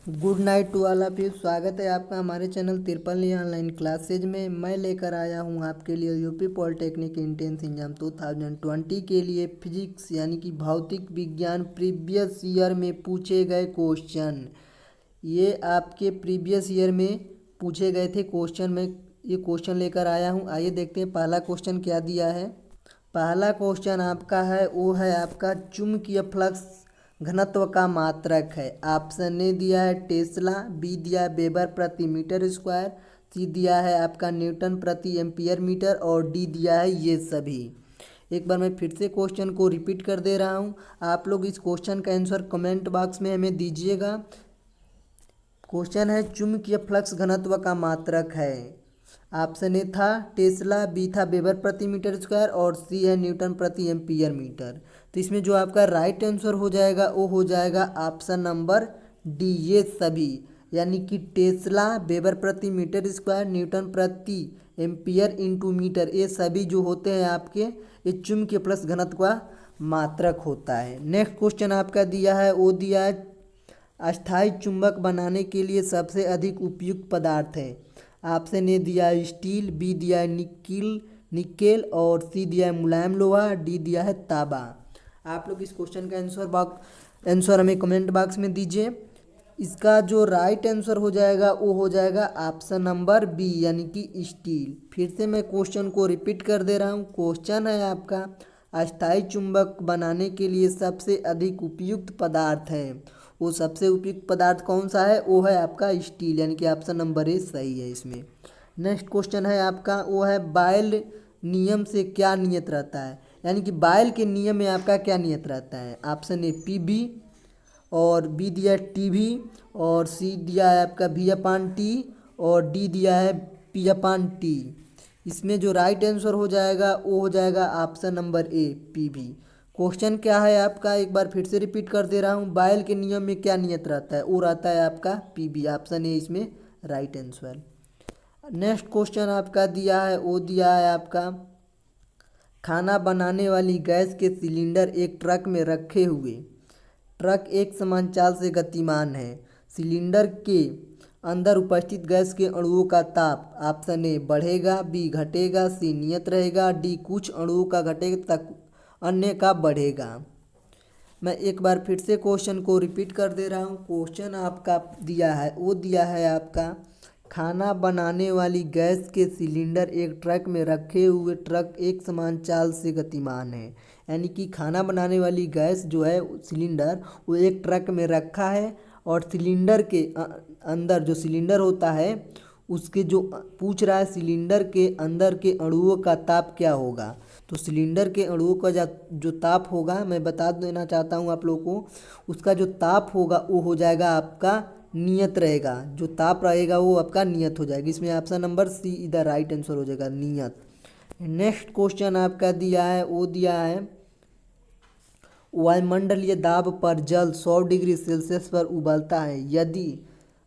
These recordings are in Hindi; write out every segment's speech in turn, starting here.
Good night to all of you. स्वागत है आपका हमारे चैनल तिरपल ऑनलाइन क्लासेज में। मैं लेकर आया हूं आपके लिए यूपी पॉलिटेक्निक एंट्रेंस एग्जाम 2020 के लिए फिजिक्स यानी कि भौतिक विज्ञान प्रीवियस ईयर में पूछे गए क्वेश्चन। ये आपके प्रीवियस ईयर में पूछे गए थे क्वेश्चन। मैं ये क्वेश्चन लेकर आया हूं। आइए देखते हैं पहला क्वेश्चन क्या दिया है। पहला क्वेश्चन आपका है वो है आपका चुंबकीय फ्लक्स घनत्व का मात्रक है। ऑप्शन ए दिया है टेस्ला, बी दिया है वेबर प्रति मीटर स्क्वायर, सी दिया है आपका न्यूटन प्रति एम्पियर मीटर और डी दिया है ये सभी। एक बार मैं फिर से क्वेश्चन को रिपीट कर दे रहा हूँ। आप लोग इस क्वेश्चन का आंसर कमेंट बॉक्स में हमें दीजिएगा। क्वेश्चन है चुंबकीय फ्लक्स घनत्व का मात्रक है। ऑप्शन ए था टेस्ला, बी था वेबर प्रति मीटर स्क्वायर और सी है न्यूटन प्रति एम्पियर मीटर। तो इसमें जो आपका राइट आंसर हो जाएगा वो हो जाएगा ऑप्शन नंबर डी ये सभी, यानी कि टेस्ला, वेबर प्रति मीटर स्क्वायर, न्यूटन प्रति एम्पियर इंटू मीटर, ये सभी जो होते हैं आपके ये चुंबकीय फ्लक्स घनत्व का मात्रक होता है। नेक्स्ट क्वेश्चन आपका दिया है वो दिया है अस्थायी चुंबक बनाने के लिए सबसे अधिक उपयुक्त पदार्थ है। ऑप्शन ए दिया है स्टील, बी दिया है निकेल और सी दिया है मुलायम लोहा, डी दिया है तांबा। आप लोग इस क्वेश्चन का आंसर हमें कमेंट बॉक्स में दीजिए। इसका जो राइट आंसर हो जाएगा वो हो जाएगा ऑप्शन नंबर बी यानी कि स्टील। फिर से मैं क्वेश्चन को रिपीट कर दे रहा हूँ। क्वेश्चन है आपका अस्थायी चुंबक बनाने के लिए सबसे अधिक उपयुक्त पदार्थ है। वो सबसे उपयुक्त पदार्थ कौन सा है? वो है आपका स्टील, यानी कि ऑप्शन नंबर ए सही है इसमें। नेक्स्ट क्वेश्चन है आपका वो है बायल नियम से क्या नियत रहता है, यानी कि बायल के नियम में आपका क्या नियत रहता है। ऑप्शन ए पी बी और बी दिया है टी भी और सी दिया है आपका वी अपान टी और डी दिया है पी अपान टी। इसमें जो राइट आंसर हो जाएगा वो हो जाएगा ऑप्शन नंबर ए पी भी। क्वेश्चन क्या है आपका एक बार फिर से रिपीट कर दे रहा हूँ। बायल के नियम में क्या नियत रहता है? वो रहता है आपका पी बी। ऑप्शन ए इसमें राइट आंसर। नेक्स्ट क्वेश्चन आपका दिया है वो दिया है आपका खाना बनाने वाली गैस के सिलेंडर एक ट्रक में रखे हुए। ट्रक एक समान चाल से गतिमान है। सिलेंडर के अंदर उपस्थित गैस के अणुओं का ताप ऑप्शन ए बढ़ेगा, बी घटेगा, सी नियत रहेगा, डी कुछ अणुओं का घटेगा तक अन्य का बढ़ेगा। मैं एक बार फिर से क्वेश्चन को रिपीट कर दे रहा हूँ। क्वेश्चन आपका दिया है वो दिया है आपका खाना बनाने वाली गैस के सिलेंडर एक ट्रक में रखे हुए। ट्रक एक समान चाल से गतिमान है, यानी कि खाना बनाने वाली गैस जो है सिलेंडर वो एक ट्रक में रखा है और सिलेंडर के अंदर जो सिलेंडर होता है उसके जो पूछ रहा है सिलेंडर के अंदर के अणुओं का ताप क्या होगा। तो सिलेंडर के अणुओं का जो ताप होगा मैं बता देना चाहता हूँ आप लोगों को। उसका जो ताप होगा वो हो जाएगा आपका नियत रहेगा। जो ताप रहेगा वो आपका नियत हो जाएगा। इसमें ऑप्शन नंबर सी इधर राइट आंसर हो जाएगा नियत। नेक्स्ट क्वेश्चन आपका दिया है वो दिया है वायुमंडलीय दाब पर जल 100 डिग्री सेल्सियस पर उबलता है। यदि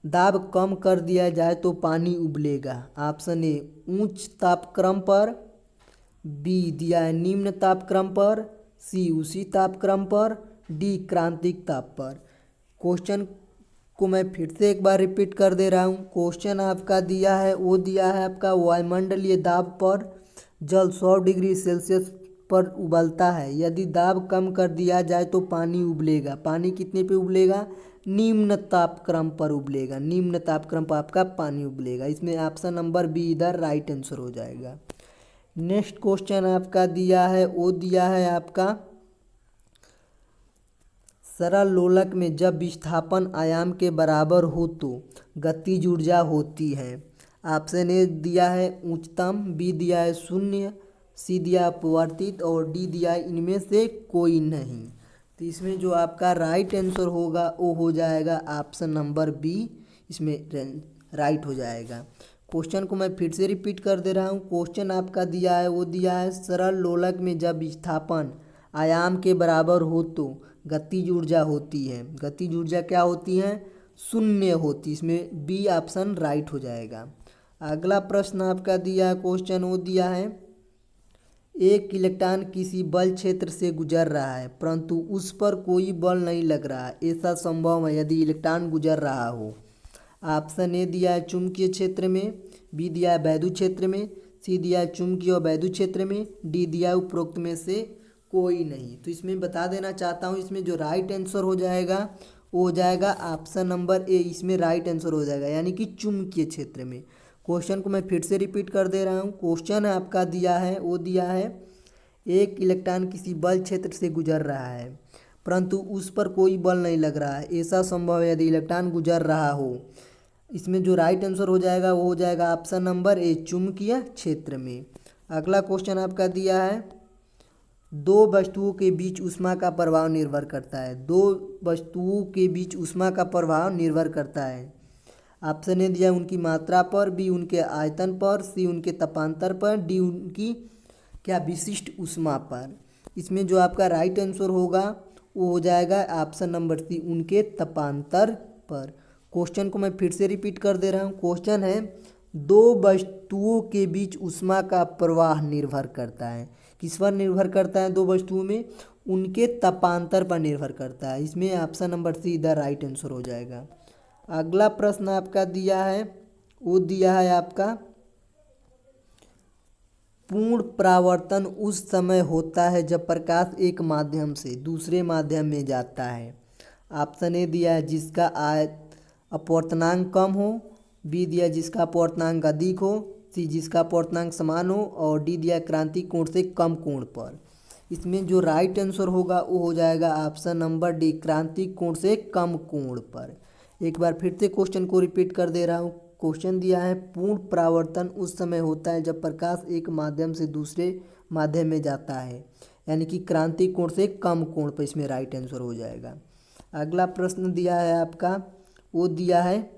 दाब कम कर दिया जाए तो पानी उबलेगा। ऑप्शन ए उच्च तापक्रम पर, बी दिया है निम्न तापक्रम पर, सी उसी तापक्रम पर, डी क्रांतिक ताप पर। क्वेश्चन को मैं फिर से एक बार रिपीट कर दे रहा हूँ। क्वेश्चन आपका दिया है वो दिया है आपका वायुमंडलीय दाब पर जल 100 डिग्री सेल्सियस पर उबलता है। यदि दाब कम कर दिया जाए तो पानी उबलेगा। पानी कितने पे उबलेगा? निम्न तापक्रम पर उबलेगा। निम्न तापक्रम पर आपका पानी उबलेगा। इसमें ऑप्शन नंबर बी इधर राइट आंसर हो जाएगा। नेक्स्ट क्वेश्चन आपका दिया है वो दिया है आपका सरल लोलक में जब विस्थापन आयाम के बराबर हो तो गतिज ऊर्जा होती है। ऑप्शन ए दिया है उच्चतम, बी दिया है शून्य, सी दिया अपवर्तित और डी दिया है इनमें से कोई नहीं। तो इसमें जो आपका राइट आंसर होगा वो हो जाएगा ऑप्शन नंबर बी, इसमें राइट हो जाएगा। क्वेश्चन को मैं फिर से रिपीट कर दे रहा हूँ। क्वेश्चन आपका दिया है वो दिया है सरल लोलक में जब विस्थापन आयाम के बराबर हो तो गतिज ऊर्जा होती है। गतिज ऊर्जा क्या होती है? शून्य होती। इसमें बी ऑप्शन राइट हो जाएगा। अगला प्रश्न आपका दिया क्वेश्चन वो दिया है एक इलेक्ट्रॉन किसी बल क्षेत्र से गुजर रहा है परंतु उस पर कोई बल नहीं लग रहा, ऐसा संभव है यदि इलेक्ट्रॉन गुजर रहा हो। ऑप्शन ए दिया है चुंबकीय क्षेत्र में, बी दिया है वैद्युत क्षेत्र में, सी दिया है चुंबकीय और वैद्युत क्षेत्र में, डी दिया है उपरोक्त में से कोई नहीं। तो इसमें बता देना चाहता हूँ, इसमें जो राइट आंसर हो जाएगा वो हो जाएगा ऑप्शन नंबर ए, इसमें राइट आंसर हो जाएगा यानी कि चुंबकीय क्षेत्र में। क्वेश्चन को मैं फिर से रिपीट कर दे रहा हूँ। क्वेश्चन आपका दिया है, वो दिया है एक इलेक्ट्रॉन किसी बल क्षेत्र से गुजर रहा है परंतु उस पर कोई बल नहीं लग रहा है, ऐसा संभव है यदि इलेक्ट्रॉन गुजर रहा हो। इसमें जो राइट आंसर हो जाएगा वो हो जाएगा ऑप्शन नंबर ए, चुंबकीय क्षेत्र में। अगला क्वेश्चन आपका दिया है दो वस्तुओं के बीच ऊष्मा का प्रभाव निर्भर करता है। दो वस्तुओं के बीच ऊष्मा का प्रभाव निर्भर करता है। ऑप्शन ए दिया उनकी मात्रा पर, बी उनके आयतन पर, सी उनके तापांतर पर, डी उनकी क्या विशिष्ट ऊष्मा पर। इसमें जो आपका राइट आंसर होगा वो हो जाएगा ऑप्शन नंबर सी, उनके तापांतर पर। क्वेश्चन को मैं फिर से रिपीट कर दे रहा हूँ। क्वेश्चन है दो वस्तुओं के बीच ऊष्मा का प्रवाह निर्भर करता है। किस पर निर्भर करता है? दो वस्तुओं में उनके तापांतर पर निर्भर करता है। इसमें option number see the right answer हो जाएगा। अगला प्रश्न आपका दिया है, वो दिया है आपका पूर्ण परावर्तन उस समय होता है जब प्रकाश एक माध्यम से दूसरे माध्यम में जाता है। ऑप्शन ए दिया है जिसका अपवर्तनांक कम हो, बी दिया जिसका अपवर्तनांक अधिक हो, सी जिसका अपवर्तनांक समान हो, और डी दिया क्रांतिक कोण से कम कोण पर। इसमें जो राइट आंसर होगा वो हो जाएगा ऑप्शन नंबर डी, क्रांतिक कोण से कम कोण पर। एक बार फिर से क्वेश्चन को रिपीट कर दे रहा हूँ। क्वेश्चन दिया है पूर्ण परावर्तन उस समय होता है जब प्रकाश एक माध्यम से दूसरे माध्यम में जाता है, यानी कि क्रांतिक कोण से कम कोण पर। इसमें राइट आंसर हो जाएगा। अगला प्रश्न दिया है आपका, वो दिया है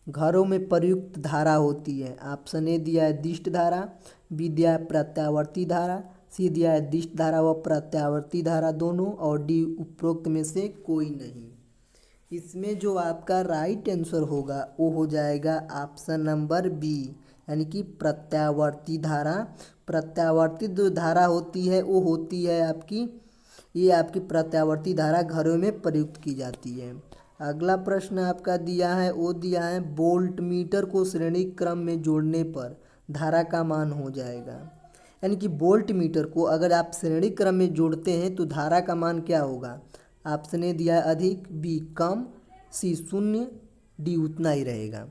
घरों में प्रयुक्त धारा होती है। ऑप्शन ए दिया है दिष्ट धारा, बी दिया है प्रत्यावर्ती धारा, सी दिया है दिष्ट धारा व प्रत्यावर्ती धारा दोनों, और डी उपरोक्त में से कोई नहीं। इसमें जो आपका राइट आंसर होगा वो हो जाएगा ऑप्शन नंबर बी, यानी कि प्रत्यावर्ती धारा। प्रत्यावर्ती जो धारा होती है वो होती है आपकी, ये आपकी प्रत्यावर्ती धारा घरों में प्रयुक्त की जाती है। अगला प्रश्न आपका दिया है, वो दिया है वोल्ट मीटर को श्रेणी क्रम में जोड़ने पर धारा का मान हो जाएगा। यानी कि वोल्ट मीटर को अगर आप श्रेणी क्रम में जोड़ते हैं तो धारा का मान क्या होगा। ऑप्शन ए दिया है अधिक, बी कम, सी शून्य, डी उतना ही रहेगा।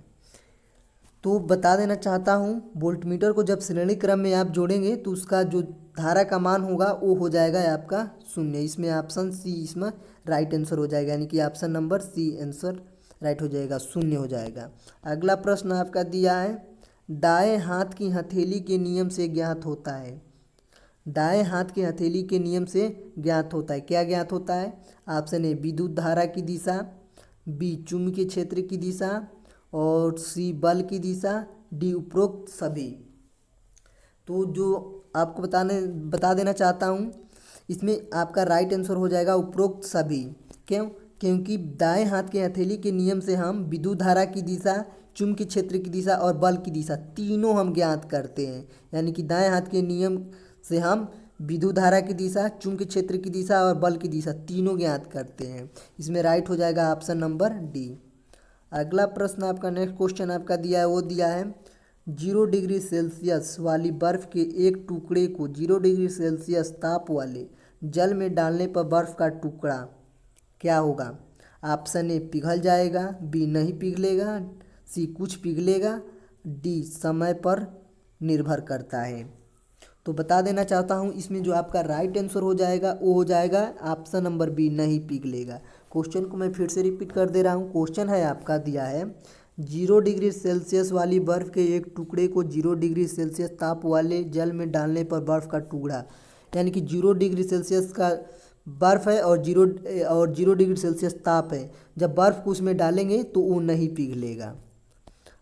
तो बता देना चाहता हूँ, वोल्ट मीटर को जब श्रेणी क्रम में आप जोड़ेंगे तो उसका जो धारा का मान होगा वो हो जाएगा आपका शून्य। इसमें ऑप्शन सी इसमें राइट आंसर हो जाएगा, यानी कि option number C answer right हो जाएगा, शून्य हो जाएगा। अगला प्रश्न आपका दिया है दाएं हाथ की हथेली के नियम से ज्ञात होता है। दाएं हाथ की हथेली के नियम से ज्ञात होता है, क्या ज्ञात होता है। ऑप्शन ए विद्युत धारा की दिशा, बी चुंबकीय क्षेत्र की दिशा, और सी बल की दिशा, डी उपरोक्त सभी। तो जो आपको बता देना चाहता हूँ, इसमें आपका राइट आंसर हो जाएगा उपरोक्त सभी। क्यों? क्योंकि दाएं हाथ के हथेली के नियम से हम विद्युत धारा की दिशा, चुंबकीय क्षेत्र की दिशा और बल की दिशा तीनों हम ज्ञात करते हैं। यानी कि दाएं हाथ के नियम से हम विद्युत धारा की दिशा, चुंबकीय क्षेत्र की दिशा और बल की दिशा तीनों ज्ञात करते हैं। इसमें राइट हो जाएगा ऑप्शन नंबर डी। अगला प्रश्न आपका, नेक्स्ट क्वेश्चन आपका दिया है, वो दिया है 0 डिग्री सेल्सियस वाली बर्फ़ के एक टुकड़े को 0 डिग्री सेल्सियस ताप वाले जल में डालने पर बर्फ़ का टुकड़ा क्या होगा। ऑप्शन ए पिघल जाएगा, बी नहीं पिघलेगा, सी कुछ पिघलेगा, डी समय पर निर्भर करता है। तो बता देना चाहता हूँ, इसमें जो आपका राइट आंसर हो जाएगा वो हो जाएगा ऑप्शन नंबर बी, नहीं पिघलेगा। क्वेश्चन को मैं फिर से रिपीट कर दे रहा हूँ। क्वेश्चन है आपका दिया है 0 डिग्री सेल्सियस वाली बर्फ़ के एक टुकड़े को 0 डिग्री सेल्सियस ताप वाले जल में डालने पर बर्फ़ का टुकड़ा, यानी कि 0 डिग्री सेल्सियस का बर्फ़ है और 0 डिग्री सेल्सियस ताप है, जब बर्फ़ को उसमें डालेंगे तो वो नहीं पिघलेगा।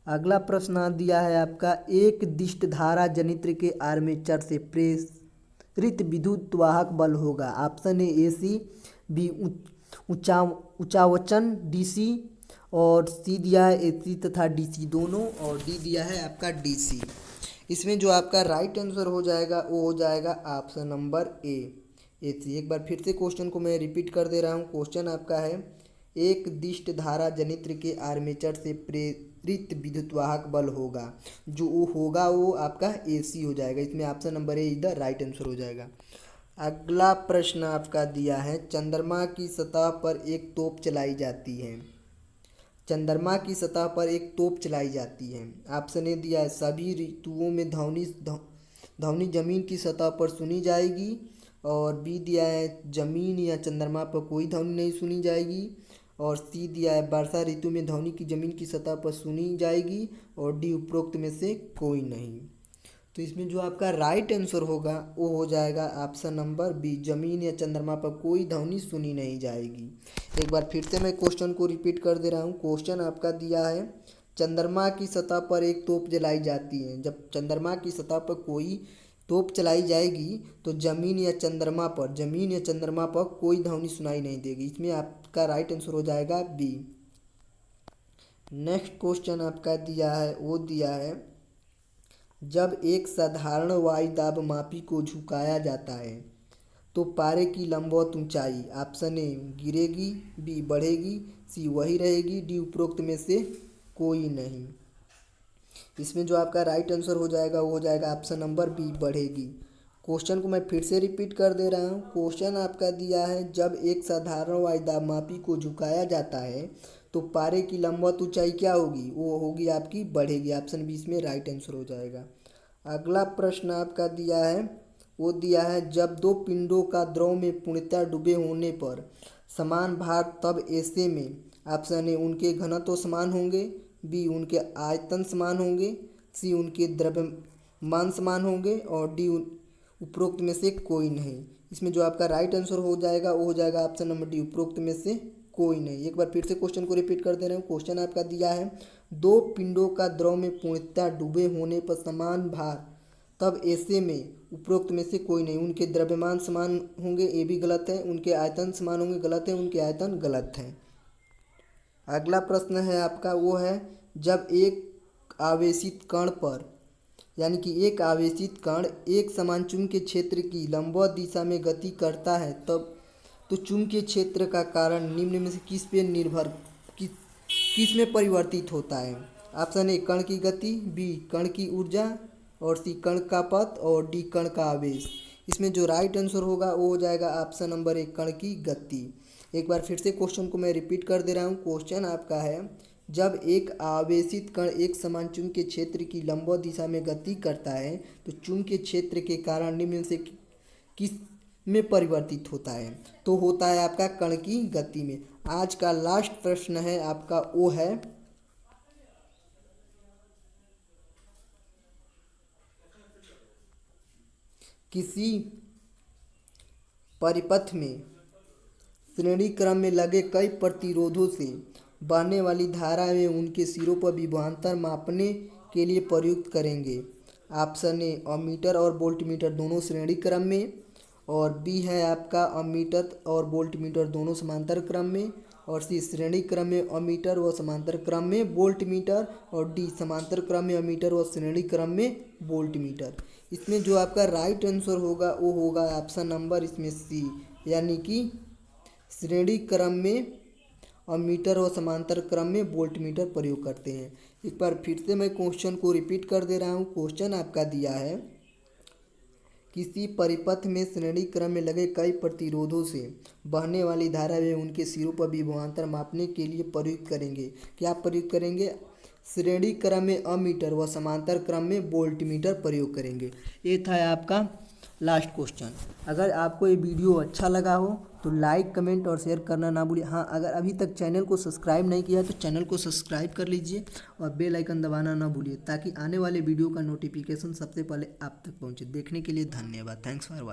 अगला प्रश्न दिया है आपका एक दिष्ट धारा जनित्र के आर्मेचर से प्रेरित विद्युत वाहक बल होगा। ऑप्शन ए एसी, बी उचावचन डीसी, और सी दिया है एसी तथा डीसी दोनों, और डी दिया है आपका डीसी। इसमें जो आपका राइट आंसर हो जाएगा वो हो जाएगा ऑप्शन नंबर ए AC। एक बार फिर से क्वेश्चन को मैं रिपीट कर दे रहा हूँ। क्वेश्चन आपका है, एक दिष्ट धारा जनित्र के आर्मेचर से प्रेरित विद्युतवाहक बल होगा, जो वो होगा वो आपका AC हो जाएगा। इसमें ऑप्शन नंबर ए इधर राइट आंसर हो जाएगा। अगला प्रश्न आपका दिया है, चंद्रमा की सतह पर एक तोप चलाई जाती है। चंद्रमा की सतह पर एक तोप चलाई जाती है। ऑप्शन ए दिया है, सभी ऋतुओं में ध्वनि जमीन की सतह पर सुनी जाएगी। और बी दिया है, जमीन या चंद्रमा पर कोई ध्वनि नहीं सुनी जाएगी। और सी दिया है, वर्षा ऋतु में ध्वनि की जमीन की सतह पर सुनी जाएगी। और डी उपरोक्त में से कोई नहीं। तो इसमें जो आपका राइट आंसर होगा वो हो जाएगा ऑप्शन नंबर बी, जमीन या चंद्रमा पर कोई ध्वनि सुनी नहीं जाएगी। एक बार फिर से मैं क्वेश्चन को रिपीट कर दे रहा हूँ। क्वेश्चन आपका दिया है, चंद्रमा की सतह पर एक तोप जलाई जाती है। जब चंद्रमा की सतह पर कोई तोप चलाई जाएगी तो जमीन या चंद्रमा पर कोई ध्वनि सुनाई नहीं देगी। इसमें आपका राइट आंसर हो जाएगा बी। नेक्स्ट क्वेश्चन आपका दिया है, वो दिया है, जब एक साधारण वायुदाब मापी को झुकाया जाता है तो पारे की लंबवत ऊंचाई ऑप्शन ए गिरेगी, बी बढ़ेगी, सी वही रहेगी, डी उपरोक्त में से कोई नहीं। इसमें जो आपका राइट आंसर हो जाएगा वो हो जाएगा ऑप्शन नंबर बी, बढ़ेगी। क्वेश्चन को मैं फिर से रिपीट कर दे रहा हूँ। क्वेश्चन आपका दिया है, जब एक साधारण वायुदाब मापी को झुकाया जाता है तो पारे की लंबवत ऊंचाई क्या होगी, वो होगी आपकी बढ़ेगी। ऑप्शन बी इसमें राइट आंसर हो जाएगा। अगला प्रश्न आपका दिया है, वो दिया है, जब दो पिंडों का द्रव में पूर्णतः डूबे होने पर समान भार, तब ऐसे में ऑप्शन ए उनके घनत्व समान होंगे, बी उनके आयतन समान होंगे, सी उनके द्रव्यमान समान होंगे, और डी उपरोक्त में से कोई नहीं। इसमें जो आपका राइट आंसर हो जाएगा वो हो जाएगा ऑप्शन नंबर डी, उपरोक्त में से कोई नहीं। एक बार फिर से क्वेश्चन को रिपीट कर दे रहे हैं। क्वेश्चन आपका दिया है, दो पिंडों का द्रव में पूर्णतः डूबे होने पर समान भार, तब ऐसे में उपरोक्त में से कोई नहीं। उनके द्रव्यमान समान होंगे, ये भी गलत है। उनके आयतन समान होंगे, गलत है। उनके आयतन गलत है। अगला प्रश्न है आपका, वो है, जब एक आवेशित कण पर यानी कि एक आवेशित कण एक समान चुंबकीय क्षेत्र की लंबवत दिशा में गति करता है, तब तो चुंबकीय क्षेत्र का कारण निम्न में से किस में परिवर्तित होता है। ऑप्शन ए कण की गति, बी कण की ऊर्जा, और सी कण का पथ, और डी कण का आवेश। इसमें जो राइट आंसर होगा वो हो जाएगा ऑप्शन नंबर ए, कण की गति। एक बार फिर से क्वेश्चन को मैं रिपीट कर दे रहा हूँ। क्वेश्चन आपका है, जब एक आवेशित कण एक समान चुंबकीय क्षेत्र की लंबवत दिशा में गति करता है तो चुंबकीय क्षेत्र के कारण निम्न से किस में परिवर्तित होता है, तो होता है आपका कण की गति में। आज का लास्ट प्रश्न है आपका, वो है, किसी परिपथ में श्रेणी क्रम में लगे कई प्रतिरोधों से बहने वाली धारा में उनके सिरों पर विभवांतर मापने के लिए प्रयुक्त करेंगे। ऑप्शन ए अमीटर और वोल्टमीटर दोनों श्रेणी क्रम में, और बी है आपका अमीटर और वोल्टमीटर दोनों समांतर क्रम में, और सी श्रेणी क्रम में अमीटर व समांतर क्रम में वोल्टमीटर, और डी समांतर क्रम में अमीटर व श्रेणी क्रम में वोल्टमीटर। इसमें जो आपका राइट आंसर होगा वो होगा ऑप्शन नंबर इसमें सी, यानी कि श्रेणी क्रम में अमीटर व समांतर क्रम में वोल्टमीटर प्रयोग करते हैं। एक बार फिर से मैं क्वेश्चन को रिपीट कर दे रहा हूँ। क्वेश्चन आपका दिया है, किसी परिपथ में श्रेणी क्रम में लगे कई प्रतिरोधों से बहने वाली धारा वे उनके सिरों पर विभवांतर मापने के लिए प्रयुक्त करेंगे। क्या प्रयुक्त करेंगे? श्रेणी क्रम में अमीटर व समांतर क्रम में वोल्टमीटर प्रयोग करेंगे। ये था आपका लास्ट क्वेश्चन। अगर आपको ये वीडियो अच्छा लगा हो तो लाइक, कमेंट और शेयर करना ना भूलिए। हाँ, अगर अभी तक चैनल को सब्सक्राइब नहीं किया तो चैनल को सब्सक्राइब कर लीजिए और बेल आइकन दबाना ना भूलिए, ताकि आने वाले वीडियो का नोटिफिकेशन सबसे पहले आप तक पहुँचे। देखने के लिए धन्यवाद। Thanks for watching.